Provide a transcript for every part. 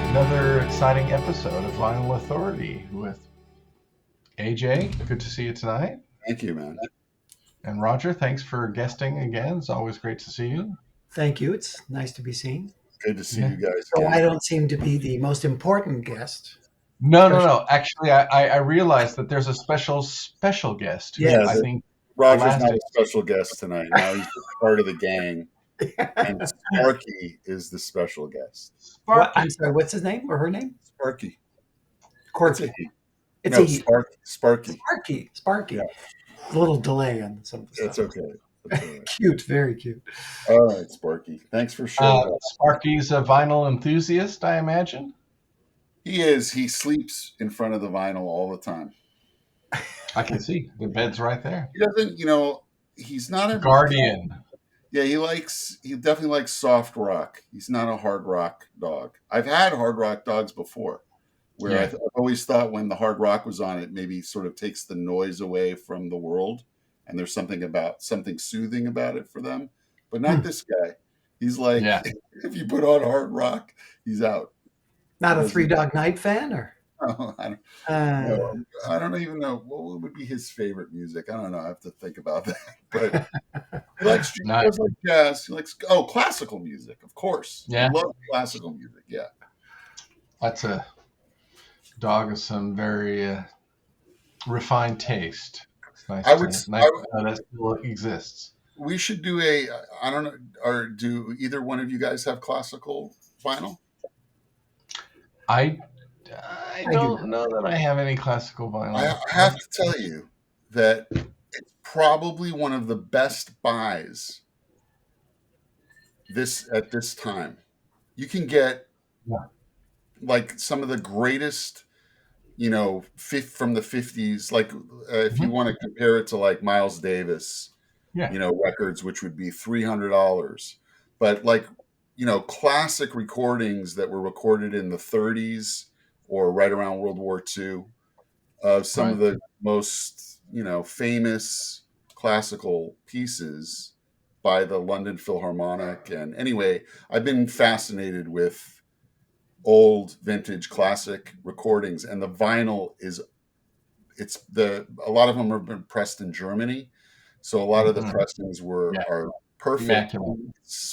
Another exciting episode of Vinyl Authority with AJ. Good to see you tonight. Thank you, man. And Roger, thanks for guesting again. It's always great to see you. Thank you. It's nice to be seen. Good to see you guys So again. I don't seem to be the most important guest. No. Actually, I realized that there's a special guest. Yes. I think Roger's not a special guest tonight. Now he's part of the gang. And Sparky is the special guest. I'm sorry, what's his name or her name? Sparky. Quirky. Sparky. Sparky. Yeah. A little delay on some of the stuff. It's okay. Right. Cute, very cute. All right, Sparky. Thanks for showing up. Sparky's a vinyl enthusiast, I imagine. He is. He sleeps in front of the vinyl all the time. I can see. The bed's right there. He doesn't, he's not a guardian. Yeah, he definitely likes soft rock. He's not a hard rock dog. I've had hard rock dogs before, where I've always thought when the hard rock was on, it maybe sort of takes the noise away from the world, and there's something soothing about it for them. But not this guy. He's like, if you put on hard rock, he's out. Not a Three Dog Night fan, or? No, I don't even know what would be his favorite music. I don't know. I have to think about that. But he likes jazz. He likes classical music, of course. Yeah, he loves classical music. Yeah, that's a dog of some very refined taste. It's nice. That still exists. We should do I don't know. Or do either one of you guys have classical vinyl? I don't know that I have any classical vinyl. I have to tell you that it's probably one of the best buys at this time. You can get like some of the greatest, from the 50s. Like if you want to compare it to like Miles Davis, records, which would be $300. But like, classic recordings that were recorded in the 30s. Or right around World War II, of some of the most, famous classical pieces by the London Philharmonic. And anyway, I've been fascinated with old vintage classic recordings, and the vinyl a lot of them have been pressed in Germany. So a lot of the pressings are perfect.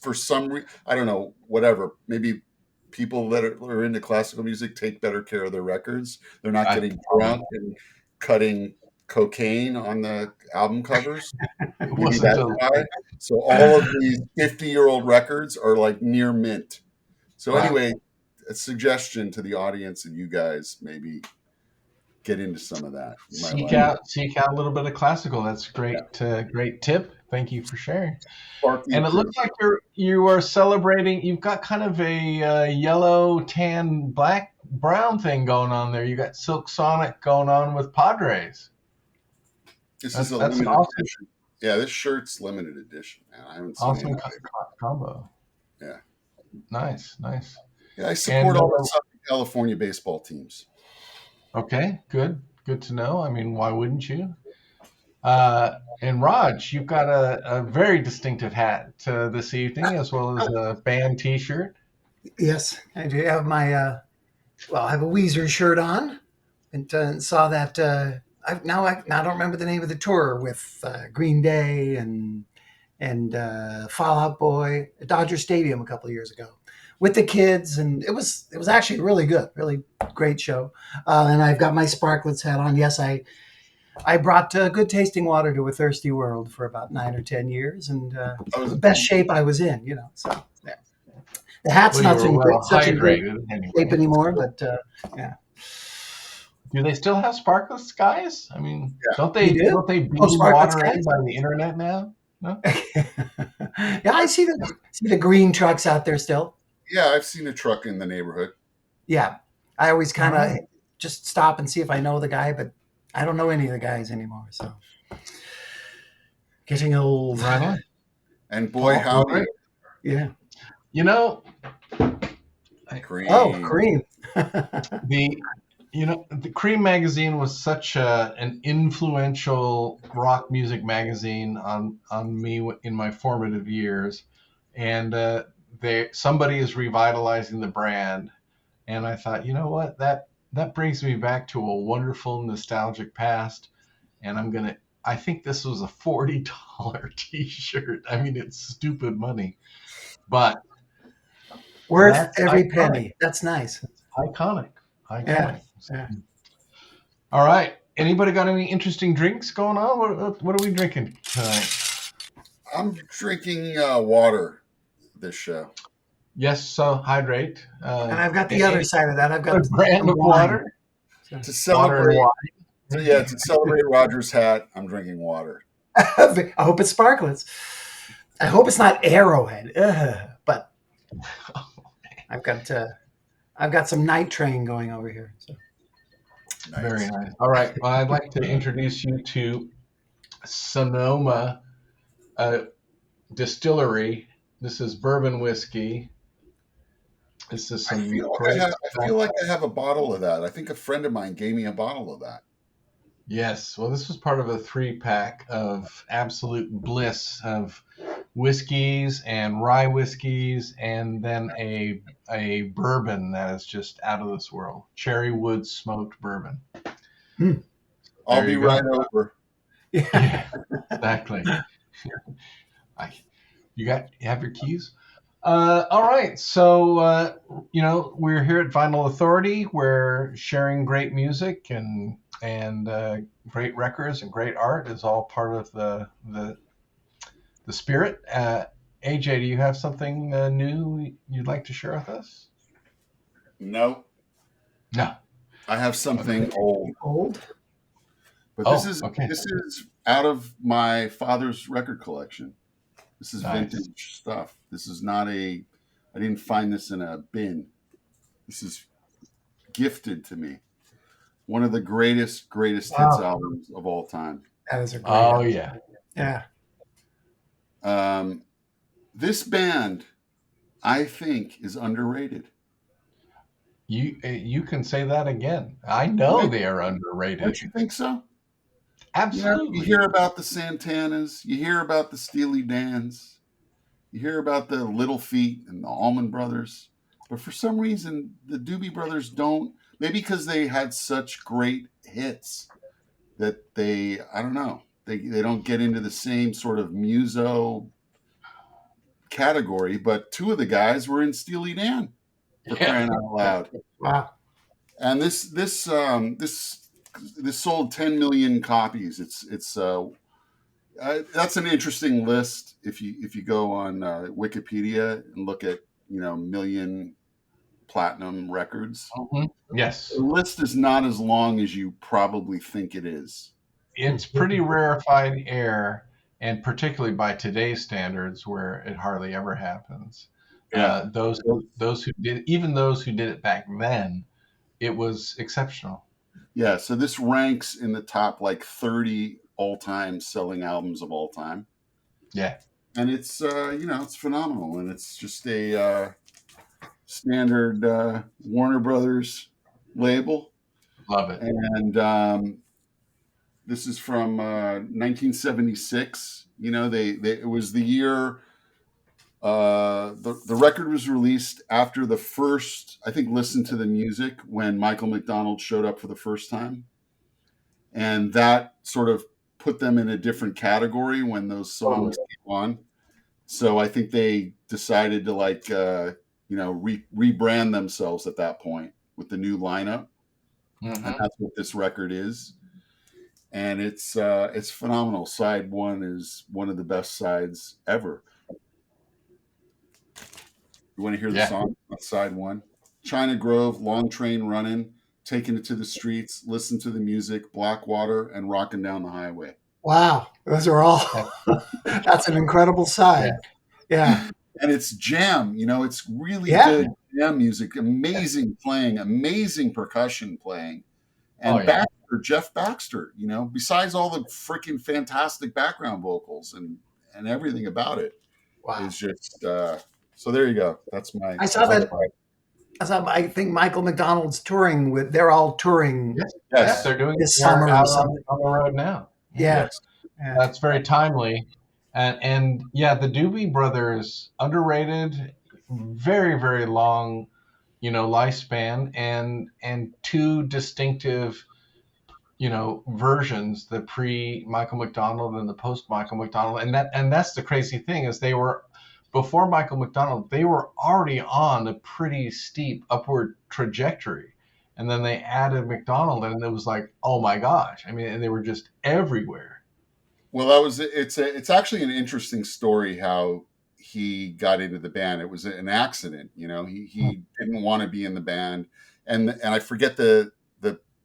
For some reason, I don't know, whatever, maybe people that are into classical music take better care of their records. They're not getting drunk and cutting cocaine on the album covers. Maybe that's why. So all of these 50-year-old records are like near mint. So anyway, a suggestion to the audience and you guys, maybe get into some of that. Seek out a little bit of classical. That's great. Great tip. Thank you for sharing. And it looks like you are celebrating. You've got kind of a yellow, tan, black, brown thing going on there. You got Silk Sonic going on with Padres. This is a limited edition. Yeah, this shirt's limited edition, man. I haven't seen awesome combo. Yeah, nice. Yeah, I support all the Southern California baseball teams. Okay, good to know. I mean, why wouldn't you? And Raj, you've got a very distinctive hat this evening, as well as a band T-shirt. Yes, I do have my. I have a Weezer shirt on, and saw that. I don't remember the name of the tour with Green Day and Fall Out Boy at Dodger Stadium a couple of years ago with the kids, and it was actually really good, really great show. And I've got my Sparklets hat on. Yes, I brought good tasting water to a thirsty world for about 9 or 10 years, and the best shape I was in, So yeah. The hat's not such a great shape anymore, but yeah. Do they still have sparkless guys? I mean, don't they beam water in by the internet now? No. Yeah, I see the green trucks out there still. Yeah, I've seen a truck in the neighborhood. Yeah, I always kind of just stop and see if I know the guy, but I don't know any of the guys anymore, so getting old. And boy, howdy. Yeah. Cream. Oh, Cream. The Cream magazine was such an influential rock music magazine on me in my formative years, and somebody is revitalizing the brand. and I thought, you know what, that brings me back to a wonderful nostalgic past, and I think this was a $40 T-shirt. I mean, it's stupid money, but Worth that's every iconic. penny. That's nice. Iconic, Yeah. iconic. Yeah. All right. Anybody got any interesting drinks going on? What are we drinking tonight? I'm drinking water this show. Yes, so hydrate. And I've got the other side of that. I've A got brand some of wine. water. To Water and celebrate, wine. to celebrate Roger's hat, I'm drinking water. I hope it's sparklets. I hope it's not Arrowhead. But I've got some night train going over here. So. Nice. Very nice. All right. Well, I'd like to introduce you to Sonoma Distillery. This is bourbon whiskey. This is some great. I feel like I have a bottle of that. I think a friend of mine gave me a bottle of that. Yes. Well, this was part of a 3-pack of absolute bliss of whiskeys and rye whiskeys, and then a bourbon that is just out of this world. Cherry wood smoked bourbon. I'll be right over. Yeah, exactly. You have your keys? All right. So, we're here at Vinyl Authority. We're sharing great music and great records and great art is all part of the spirit. AJ, do you have something new you'd like to share with us? No. I have something old. But this is out of my father's record collection. This is vintage stuff. This is not I didn't find this in a bin. This is gifted to me. One of the greatest hits albums of all time. That is a great album. Yeah. Yeah. This band, I think, is underrated. You can say that again. I know they are underrated. Don't you think so? Absolutely. You hear about the Santanas, you hear about the Steely Dans, you hear about the Little Feat and the Allman Brothers, but for some reason the Doobie Brothers don't. Maybe because they had such great hits that I don't know, they don't get into the same sort of muso category. But two of the guys were in Steely Dan, for crying out loud. Wow. And this sold 10 million copies. It's that's an interesting list. If you go on Wikipedia and look at million platinum records, yes, the list is not as long as you probably think it is. It's pretty rarefied air, and particularly by today's standards, where it hardly ever happens. Yeah. Those who did it back then, it was exceptional. Yeah, so this ranks in the top 30 all-time selling albums of all time. Yeah. And it's it's phenomenal, and it's just a standard Warner Brothers label. Love it. And this is from 1976. It was the year the record was released after the first, I think, Listen to the Music, when Michael McDonald showed up for the first time. And that sort of put them in a different category when those songs came on. So I think they decided to rebrand themselves at that point with the new lineup. Mm-hmm. And that's what this record is. And it's phenomenal. Side 1 is one of the best sides ever. You want to hear the song on side 1? China Grove, Long Train Running, Taking It to the Streets, Listen to the Music, Blackwater, and Rocking Down the Highway. Wow. Those are all, that's an incredible side. Yeah. And it's jam, it's really good jam music, amazing playing, amazing percussion playing. And Jeff Baxter, besides all the freaking fantastic background vocals and everything about it, is just, so there you go. That's my. I saw that. I think Michael McDonald's touring with. They're all touring. Yes, they're doing this summer on the road now. Yeah. That's very timely, and the Doobie Brothers, underrated, very very long lifespan, and two distinctive, versions, the pre Michael McDonald and the post Michael McDonald. And that's the crazy thing, is they were, before Michael McDonald, they were already on a pretty steep upward trajectory. And then they added McDonald, and it was like, oh my gosh. I mean, and they were just everywhere. Well, it's actually an interesting story how he got into the band. It was an accident, he didn't want to be in the band. And I forget the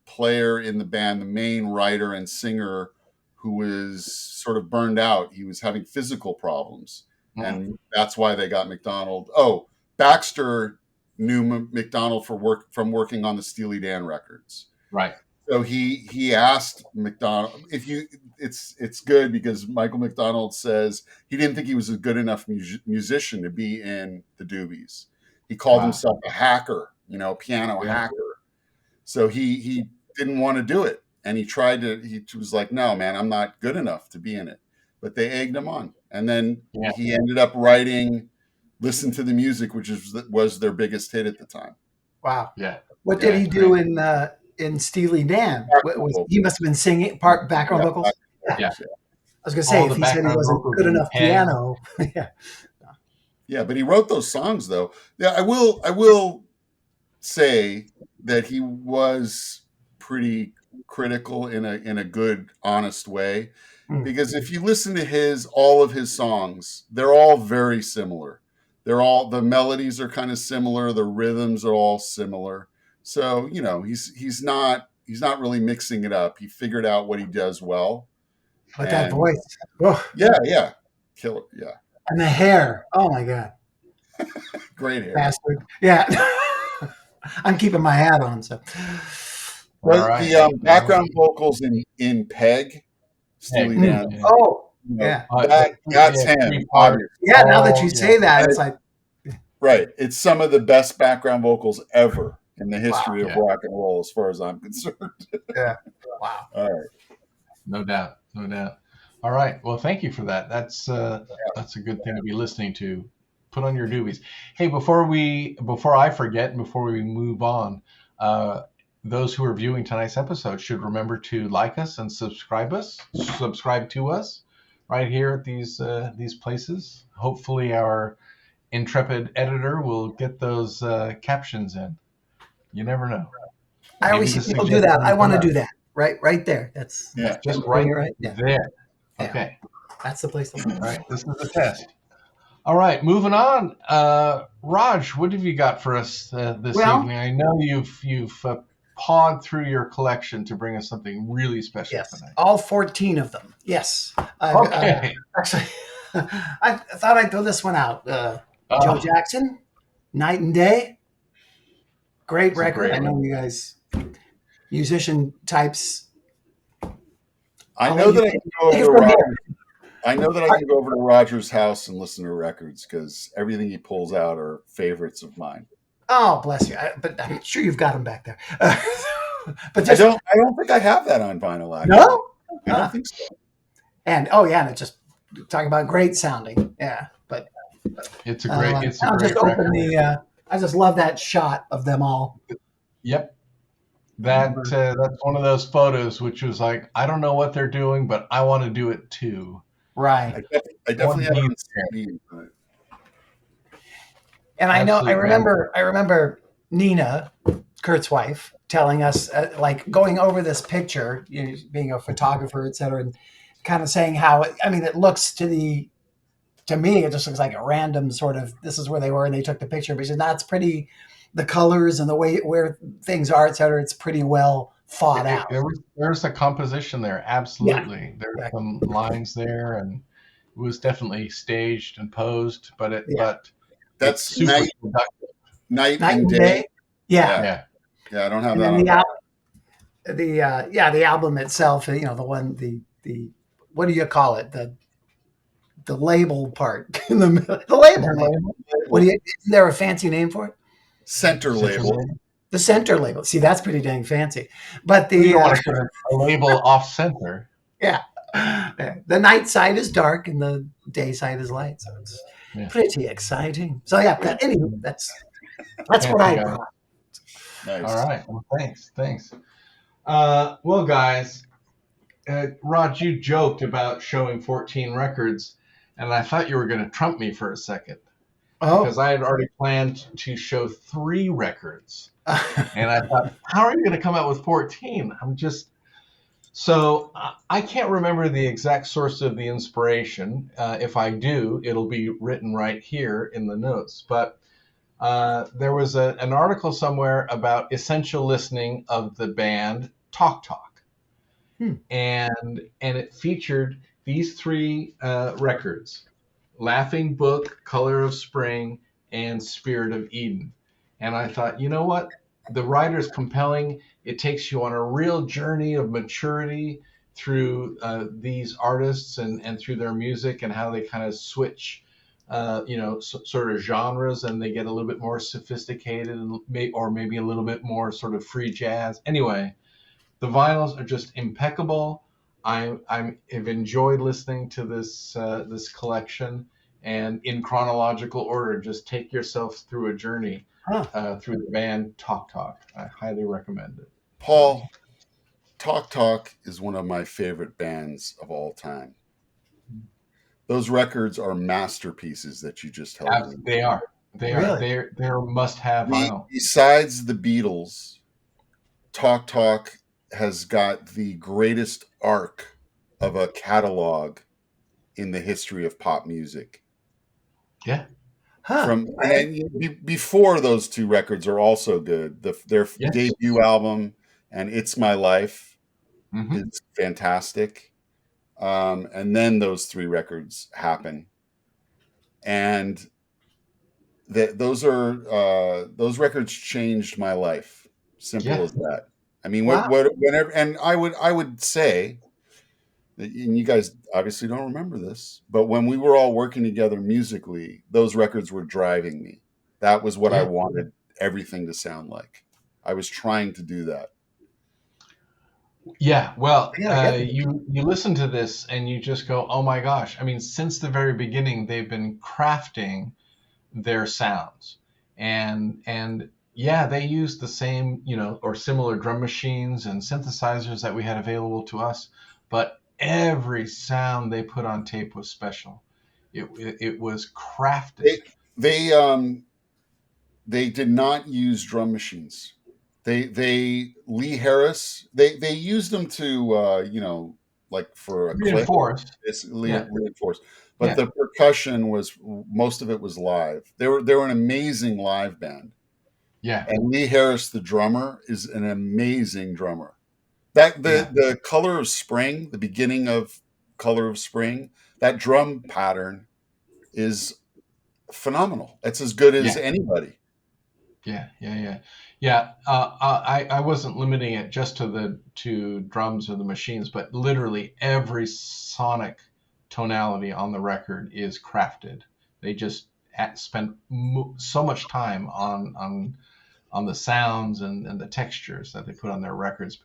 player in the band, the main writer and singer, who was sort of burned out. He was having physical problems, and that's why they got McDonald. Oh, Baxter knew McDonald from working on the Steely Dan records. Right. So he asked McDonald it's good because Michael McDonald says he didn't think he was a good enough musician to be in the Doobies. He called himself a hacker, piano hacker. So he didn't want to do it. And he was like, no, man, I'm not good enough to be in it. But they egged him on. And then he ended up writing Listen to the Music, which was their biggest hit at the time. Wow. Yeah. What did he do in Steely Dan? He must have been singing background vocals. Yeah. I was going to say, if he said he wasn't good enough piano. Yeah, but he wrote those songs though. Yeah, I will say that he was pretty critical in a good, honest way, because if you listen to all of his songs, they're all very similar. The melodies are kind of similar, the rhythms are all similar. So, he's not really mixing it up. He figured out what he does well. But that voice. Yeah. Killer. Yeah. And the hair. Oh my God. Great hair. Bastard. Yeah. I'm keeping my hat on. So the background vocals in Peg, Steely Dan. Oh, yeah. That's him. Yeah, now that you say that, it's like. Right. It's some of the best background vocals ever in the history of rock and roll, as far as I'm concerned. Yeah. Wow. All right. No doubt. All right. Well, thank you for that. That's a good thing to be listening to. Put on your doobies. Hey, before I forget, and before we move on, those who are viewing tonight's episode should remember to like us and subscribe to us right here at these places. Hopefully our intrepid editor will get those captions in. You never know. I always see people do that. I want to do that. Right there. That's just right there. Okay. That's the place to look. All right. This is the test. All right. Moving on. Raj, what have you got for us this evening? I know you've pawed through your collection to bring us something really special tonight. All 14 of them. Yes. Okay. Actually, I thought I'd throw this one out. Joe Jackson, Night and Day. Great record. I know you guys, musician types. I know that I can go over to Roger's house and listen to records, because everything he pulls out are favorites of mine. Oh, bless you! But I'm sure you've got them back there. But I don't think I have that on vinyl. Actually. No, I don't think so. And and it's just talking about great sounding. Yeah, but it's a great. I just love that shot of them all. Yep. That's one of those photos which was like, I don't know what they're doing, but I want to do it too. Right. I definitely have it. And I remember Nina, Kurt's wife, telling us, going over this picture, being a photographer, et cetera, and kind of saying how, it looks to me, it just looks like a random sort of, this is where they were and they took the picture. But she said, that's pretty, the colors and the way where things are, et cetera, it's pretty well thought out. There's a composition there. Absolutely. Yeah, there's some lines there, and it was definitely staged and posed, but that's super productive. Night and Day. Yeah. I don't have that on. The album itself, the what do you call it? The label part in the middle. The label. Isn't there a fancy name for it? Center label. The center label. See, that's pretty dang fancy. But you don't want to put a label off center. Yeah. The night side is dark and the day side is light. So it's pretty exciting. So anyway, that's That's what I Yeah. thought. Nice. All right. Well, thanks. Well, guys, Rod, you joked about showing 14 records, and I thought you were going to trump me for a second because Oh. I had already planned to show 3 records. And I thought, how are you going to come out with 14? So I can't remember the exact source of the inspiration. If I do, it'll be written right here in the notes. But there was an article somewhere about essential listening of the band Talk Talk, and it featured these 3 records: Laughing Book, Color of Spring, and Spirit of Eden. And I thought, you know what? The writer's compelling. It takes you on a real journey of maturity through these artists and through their music and how they kind of switch, sort of genres, and they get a little bit more sophisticated or maybe a little bit more sort of free jazz. Anyway, the vinyls are just impeccable. I've enjoyed listening to this collection, and in chronological order, just take yourself through a journey through the band Talk Talk. I highly recommend it. So, Paul, Talk Talk is one of my favorite bands of all time. Those records are masterpieces that you just held in. they are. They are. Really? They're must-have vinyl. Besides the Beatles, Talk Talk has got the greatest arc of a catalog in the history of pop music. Yeah. From before those 2 records are also good. Their Yes. debut album and It's My Life Mm-hmm. is fantastic. And then those 3 records happen, and those records changed my life. Simple as that. I mean, Wow. whenever, and I would say, and you guys obviously don't remember this, but when we were all working together musically, those records were driving me. That was what I wanted everything to sound like. I was trying to do that. Yeah, well, Yeah, you listen to this and you just go, oh my gosh. I mean, since the very beginning, they've been crafting their sounds, and yeah, they use the same, or similar drum machines and synthesizers that we had available to us, but every sound they put on tape was special. It was crafted. They did not use drum machines. They Lee Harris, they used them to like for a click. Reinforced. It's Yeah. reinforced, but Yeah. the percussion was, most of it was live. They were an amazing live band, Yeah. and Lee Harris, the drummer, is an amazing drummer. That the Color of Spring, the beginning of Color of Spring, that drum pattern is phenomenal. It's as good as Yeah. anybody. Yeah. I wasn't limiting it just to drums or the machines, but literally every sonic tonality on the record is crafted. They just spent so much time on the sounds and the textures that they put on their records,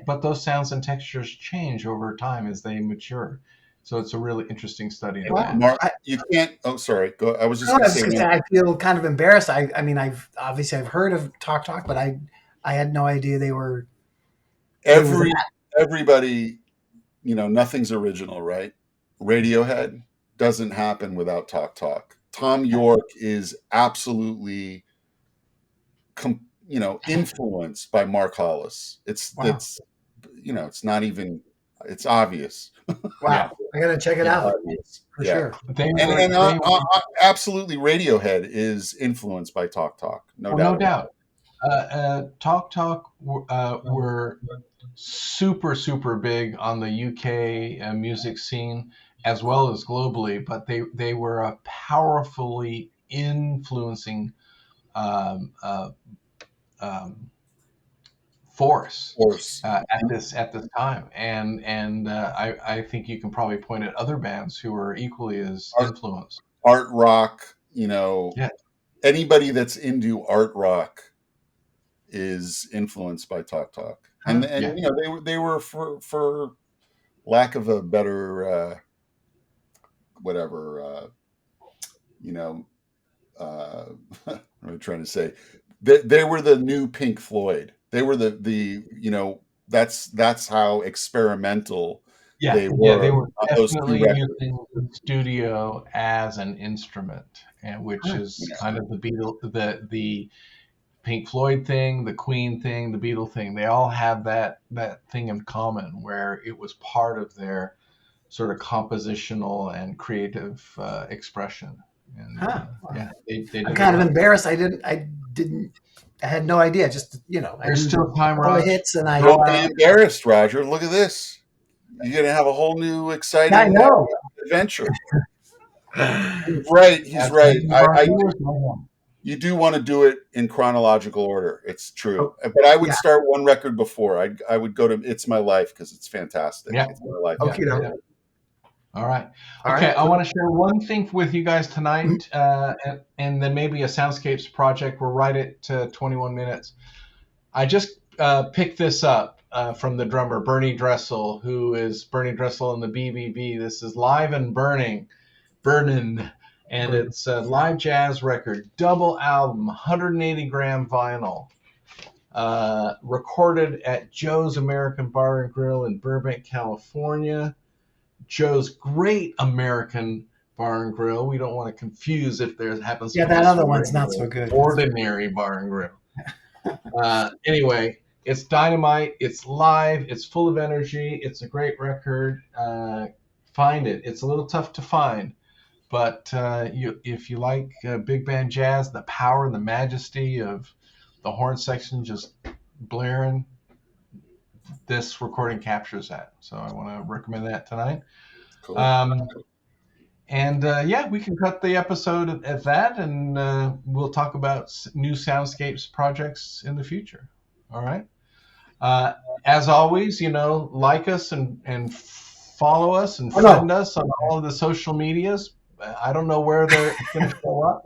but those sounds and textures change over time as they mature. So it's a really interesting study in that. Mark, you can't. Oh, sorry. Go. I was just No, going I to was say, going to say I feel kind of embarrassed. I mean, I've heard of Talk Talk, but I had no idea they were that. everybody, nothing's original, right? Radiohead doesn't happen without Talk Talk. Tom York is absolutely, influenced by Mark Hollis. It's Wow. that's, it's not even. It's obvious. Wow. I got to check it out Obvious. for Yeah. sure. And absolutely, Radiohead is influenced by Talk Talk. No doubt No about doubt. Talk Talk were super, super big on the UK music scene as well as globally, but they were a powerfully influencing um, uh, um, force it. Of course. at this time, and I think you can probably point at other bands who were equally as influenced. Art rock, Yeah, anybody that's into art rock is influenced by Talk Talk. And yeah, they were for lack of a better whatever, you know uh, What am I trying to say? They were the new Pink Floyd. They were the that's how experimental they they were were on those two definitely records. using the studio as an instrument, and which Huh. is kind of the Pink Floyd thing, the Queen thing, the Beatle thing. They all have that thing in common where it was part of their sort of compositional and creative expression. And Huh. they I'm did it kind of well. embarrassed. I had no idea. Just, I There's knew still time, all the Raj. hits and Go Don't be out. embarrassed, Roger. Look at this. You're gonna have a whole new I exciting know. adventure. He's right. He's As right. many of our I viewers know. You do want to do it in chronological order. It's true, Oh, but I would yeah. start one record before. I would go to "It's My Life" because it's fantastic. Yeah. It's my life. Okay. Yeah. All right. All Okay, right. I want to share one thing with you guys tonight, and then maybe a soundscapes project. We're right at 21 minutes. I just picked this up from the drummer Bernie Dressel, who is Bernie Dressel in the BBB. This is Live and Burnin', and it's a live jazz record, double album, 180-gram vinyl, recorded at Joe's American Bar and Grill in Burbank, California. Joe's Great American Bar and Grill. We don't want to confuse if there happens to Yeah, be that a other sort one's of not so good. ordinary bar and grill. Anyway, it's dynamite. It's live. It's full of energy. It's a great record. Find it. It's a little tough to find, but if you like big band jazz, the power and the majesty of the horn section just blaring, this recording captures that. So I want to recommend that tonight. Cool. We can cut the episode at that, and we'll talk about new soundscapes projects in the future. All right. As always, like us and follow us and friend us on all of the social medias. I don't know where they're going to show up.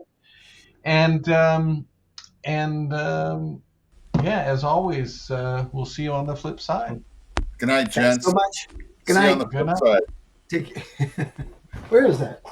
As always, we'll see you on the flip side. Good night, gents. Thanks so much. Good night. See you on the flip side. Take Where is that?